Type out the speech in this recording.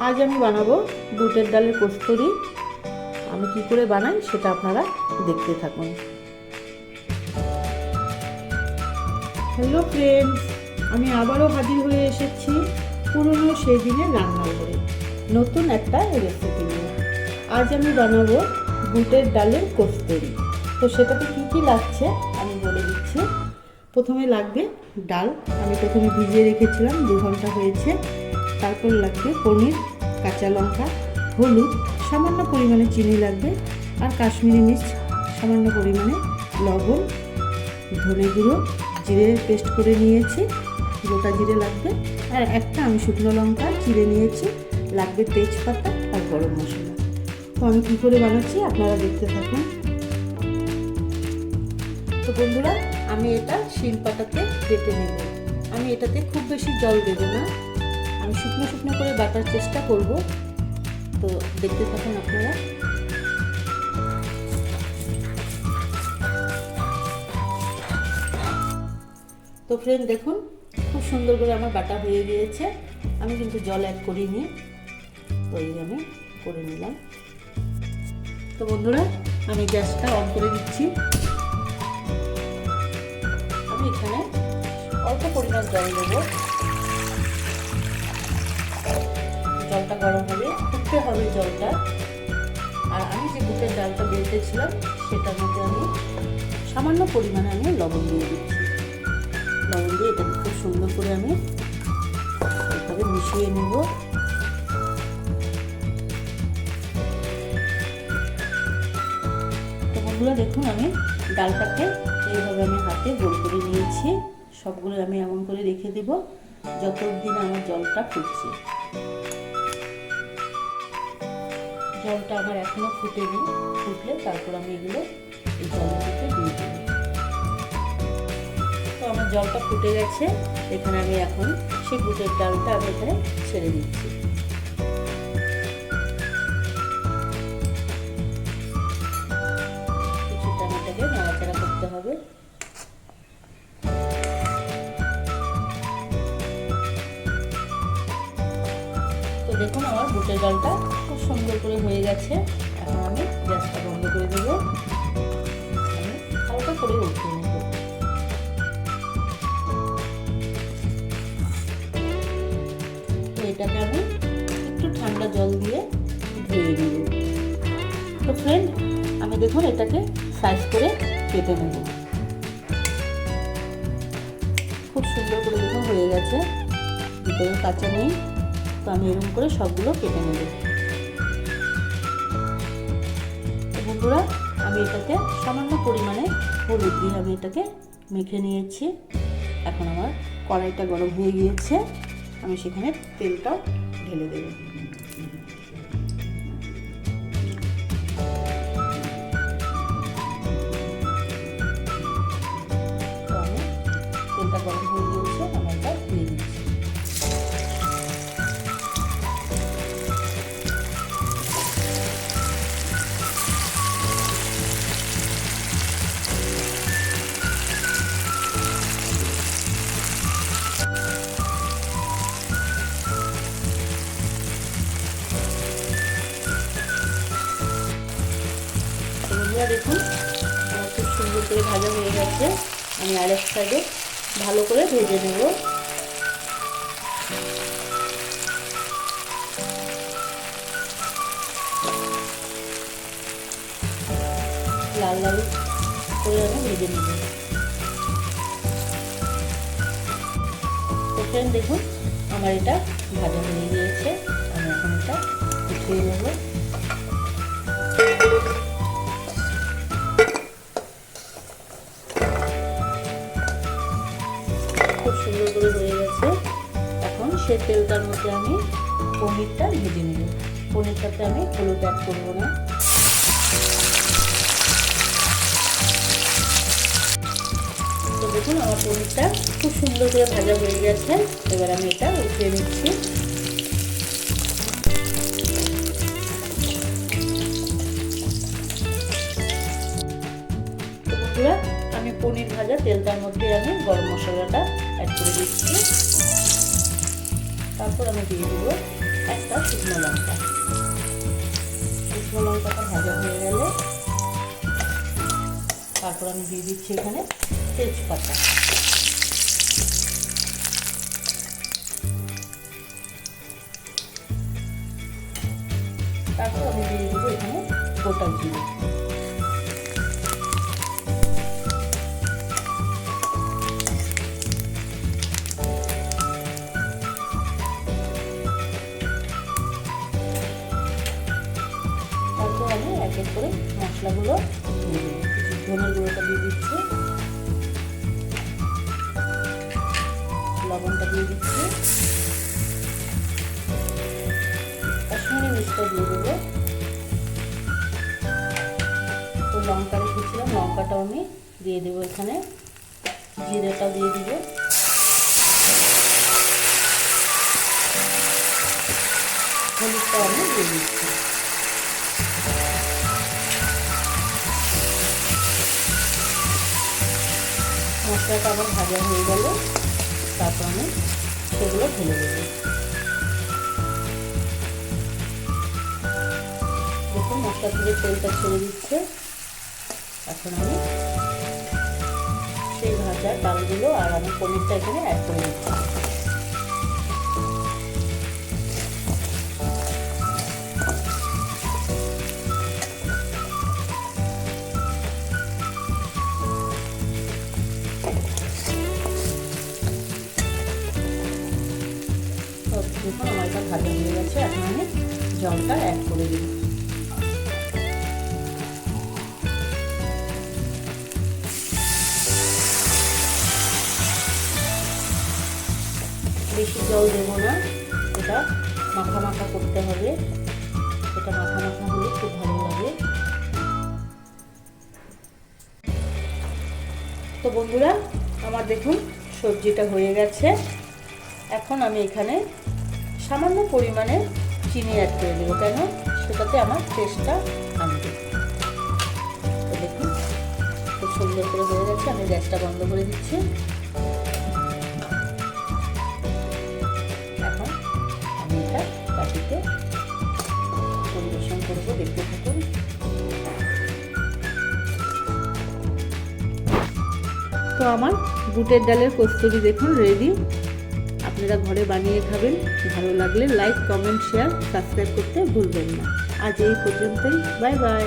আজ আমি বানাবো বুটের ডালের কচুরি। আমি কি করে বানাই সেটা আপনারা দেখতে থাকুন। হ্যালো ফ্রেন্ডস, আমি আবারও হাজির হয়ে এসেছি পুরনো সেই দিনের রান্নাঘরে নতুন একটা রেসিপি নিয়ে। আজ আমি বানাবো বুটের ডালের কচুরি। তো সেটাতে কী কী লাগছে আমি বলে দিচ্ছি। প্রথমে লাগবে ডাল, আমি প্রথমে ভিজিয়ে রেখেছিলাম, 2 ঘন্টা হয়েছে। তারপর লাগবে পনির, কাঁচা লঙ্কা, হলুদ, সামান্য পরিমাণে চিনি লাগবে, আর কাশ্মীরি মির্চ সামান্য পরিমাণে, লবণ, ধনে গুঁড়ো, জিরে পেস্ট করে নিয়েছি, গোটা জিরে লাগবে, আর একটা আমি শুকনো লঙ্কা চিড়ে নিয়েছি, লাগবে তেজপাতা আর গরম মশলা। তো আমি কী করে বানাচ্ছি আপনারা দেখতে থাকুন। তো বন্ধুরা, আমি এটা শিলপাটাতে বেটে নেব। আমি এটাতে খুব বেশি জল দেব না, আমি শুকনো শুকনো করে বাটার চেষ্টা করব। তো দেখতে থাকুন আপনারা। তো ফ্রেন্ড দেখুন, খুব সুন্দর করে আমার বাটা হয়ে গিয়েছে। আমি কিন্তু জল অ্যাড করিনি, তো এই আমি করে নিলাম। তো বন্ধুরা, আমি গ্যাসটা অন করে দিচ্ছি। আমি এখানে অল্প পরিমাণ জল দেবো। জলটা গরম হবে, ফুটতে হবে জলটা। আর আমি যে বুটের ডালটা বেটেছিলাম সেটার মধ্যে আমি সামান্য পরিমাণে আমি লবণ দিয়ে দিচ্ছি। লবণ দিয়ে এটাকে খুব সুন্দর করে আমি এভাবে মিশিয়ে নেব। তো বন্ধুরা দেখুন, আমি ডালটাকে এইভাবে আমি হাতে গোল করে নিয়েছি। সবগুলো আমি এমন করে রেখে দেব যতদিন আমার জলটা ফুটছে। জলটা আমার এখনো ফুটেনি, ফুটলে তারপর আমি এগুলো এই জলের মধ্যে দিয়ে দেব। তো আমার জলটা ফুটে গেছে, এখানে আমি এখন সেই বুটের ডালটা আমি এখানে ছেড়ে দিচ্ছি। কিছুটা এটাকে নাড়াচাড়া করতে হবে। তো দেখুন, আমার বুটের ডালটা খুব সুন্দর করে হয়ে গেছে। এখন আমি গ্যাসটা বন্ধ করে দেবো। আমি হালকা করে উঠিয়ে নেব। তো এটাকে আমি একটু ঠান্ডা জল দিয়ে ধুয়ে নেব। তো ফ্রেন্ড, আমি দেখুন এটাকে সাইজ করে কেটে নেব। খুব সুন্দর করে দেখুন হয়ে গেছে, ভিতরে কাঁচা নেই। তো আমি এরকম করে সবগুলো কেটে নেব। বন্ধুরা, আমি এটাকে সামান্য পরিমাণে হলুদ দিয়ে আমি এটাকে মেখে নিয়েছি। এখন আমার কড়াইটা গরম হয়ে গিয়েছে, আমি সেখানে তেলটা ঢেলে দেব। তো আমি তেলটা গরম হয়ে গিয়েছে, আমি এটা দিয়ে দিচ্ছি। দেখুন, আমার খুব সুন্দর করে ভাজা হয়ে গেছে। আমি আরেক সাইডে ভালো করে ভেজে নেব। লাল লাল করে আমি ভেজে নেব। তো ফ্রেন্ড দেখুন, আমার এটা ভাজা হয়ে গিয়েছে। আমি এখন এটা উঠিয়ে নেব। খুব সুন্দর করে হয়ে গেছে। এখন সে তেলটার মধ্যে আমি পনিরটা ভেজে নেব। পনিরটাতে আমি হলুদ অ্যাড করবো না। তো দেখুন, আমার পনিরটা খুব সুন্দর করে ভাজা হয়ে গেছে। এবার আমি এটা উঠিয়ে নিচ্ছি। তো বন্ধুরা, আমি পনির ভাজা তেলটার মধ্যে আমি গরম মশলাটা অ্যাড করে দিচ্ছি। তারপর আমি দিয়ে দেবো একটা শুকনো লঙ্কা। শুকনো লঙ্কাটা ভাজা হয়ে গেলে তারপর আমি দিয়ে দিচ্ছি এখানে তেজপাতা। তারপর আমি দিয়ে দেবো এখানে গোটা জিরে। তারপর আমি এক এক করে মশলাগুলো দিয়ে দেবো। ধনের গুঁড়োটা দিয়ে দিচ্ছি, লবণটা দিয়ে দিচ্ছি, কাশ্মীরি মির্চটা দিয়ে দেবো। তো লঙ্কা রেখেছিলাম, লঙ্কাটাও আমি দিয়ে দেবো এখানে, জিরেটাও দিয়ে দিব, হলুদটাও আমি দিয়ে দিচ্ছি। মশলাটা আবার ভাজা হয়ে গেল তারপর আমি সেগুলো ঢেলে দেবো। দেখুন মশলা থেকে তেলটা ছেড়ে দিচ্ছে। এখন আমি সেই ভাজা ডালগুলো আর আমি পনিরটা এখানে অ্যাড করে দিচ্ছি। দেখুন আমার এটা ভাজা হয়ে গেছে। এখন আমি জলটা অ্যাড করে দিই। বেশি জল দেবো না, এটা মাখা মাখা করতে হবে। এটা মাখা মাখা হলে খুব ভালো লাগে। তো বন্ধুরা আমার দেখুন সবজিটা হয়ে গেছে। এখন আমি এখানে সামান্য পরিমাণে চিনি অ্যাড করে দেবো, কেন সেটাতে আমার টেস্টটা আনবে। তো দেখুন খুব সুন্দর করে হয়ে গেছে। আমি গ্যাসটা বন্ধ করে দিচ্ছি। এখন আমি এটা বাটিতে পরিবেশন করবো, দেখতে থাকুন। তো আমার বুটের ডালের কচুরি দেখুন রেডি। আপনারা ঘরে বানিয়ে খাবেন। ভালো লাগলে লাইক, কমেন্ট, শেয়ার, সাবস্ক্রাইব করতে ভুলবেন না। আজ এই পর্যন্তই। Bye bye.